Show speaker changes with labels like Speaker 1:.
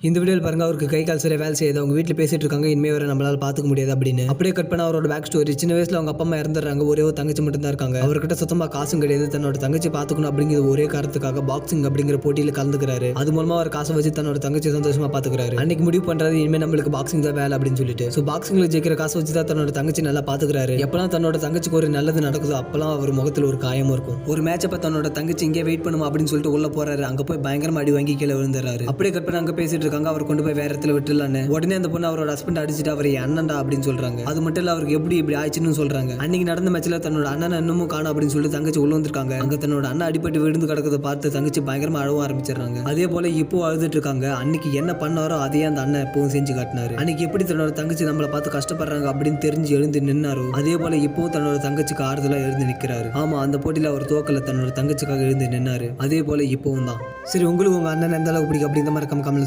Speaker 1: இந்த வீடியோவில் பாருங்க, அவருக்கு கை கால் சரியா வேலை செய்யுது. அவங்க வீட்டில் பேசிட்டு இருக்காங்க, இனிமே வர நம்மளால பாத்துக்க முடியாது அப்படின்னு. அப்படியே கட் பண்ண அவரோட பேக் ஸ்டோரி. சின்ன வயசுல அவங்க அப்பா அம்மா இறந்துறாங்க, ஒரே ஒரு தங்கச்சி மட்டும் தான் இருக்காங்க. அவர்கிட்ட சுத்தமா காசும் கிடையாது. தன்னோட தங்கச்சி பாத்துக்கணும் அப்படிங்கிற ஒரே காரணத்துக்காக பாக்ஸிங் அப்படிங்கிற போட்டியில கலந்துக்கிறாரு. அது மூலமா அவர் காசை வச்சு தன்னோட தங்கச்சி சந்தோஷமா பாத்துக்கிறாரு. அன்னைக்கு முடிவு பண்றாரு, இனிமே நம்மளுக்கு பாக்ஸிங் தான் வேலை அப்படின்னு சொல்லிட்டு. சோ பாக்ஸிங்ல ஜெயிக்கிற காசை வச்சு தான் தன்னோட தங்கச்சி நல்லா பாத்துக்கிறாரு. எப்பெல்லாம் தன்னோட தங்கச்சிக்கு ஒரு நல்லது நடக்குதோ அப்பெல்லாம் அவர் முகத்துல ஒரு காயமும் இருக்கும். ஒரு மேட்ச் அப்ப தன்னோட தங்கச்சி இங்கே வெயிட் பண்ணுமா அப்படின்னு சொல்லிட்டு உள்ள போறாரு. அங்க போய் பயங்கரமா அடி வாங்கி கீழே விழுந்துறாரு. அப்படியே கட் பண்ண அங்க பேசிட்டு இருக்காங்க. அவர் கொண்டு போய் வேற இடத்துல விட்டுலான்னு உடனே அந்த பொண்ணு அவரோட ஹஸ்பண்ட் அடிச்சுட்டு அவர் அண்ணன்டா அப்படின்னு சொல்றாங்க. அது மட்டும் இல்ல, அவருக்கு எப்படி இப்படி ஆயிடுச்சுன்னு சொல்றாங்க. அன்னைக்கு நடந்த மேட்ச்ல தன்னோட அண்ணன் இன்னமும் காணும் அப்படின்னு சொல்லிட்டு தங்கச்சி உள்ள வந்திருக்காங்க. அங்க தன்னோட அண்ணன் அடிபட்டு விழுந்து கிடக்கிறத பார்த்து தங்கச்சி பயங்கரமா அழவும் ஆரம்பிச்சிடறாங்க. அதே போல இப்போ அழுதுட்டு இருக்காங்க. அன்னைக்கு என்ன பண்ணாரோ அதையே அந்த அண்ணன் எப்பவும் செஞ்சு காட்டினாரு. அன்னைக்கு எப்படி தன்னோட தங்கச்சி நம்மளை பார்த்து கஷ்டப்படுறாங்க அப்படின்னு தெரிஞ்சு எழுந்து நின்னாரோ அதே போல இப்போ தன்னோட தங்கச்சிக்கு ஆறுதலா எழுந்து நிக்கிறாரு. ஆமா, அந்த போட்டியில அவர் தோக்கல, தன்னோட தங்கச்சிக்காக எழுந்து நின்னாரு. அதே போல இப்பவும் தான். சரி, உங்களுக்கு உங்க அண்ணன் எந்த அளவுக்கு பிடிக்கும் அப்படிங்கிற மாதிரி கமெண்ட்ல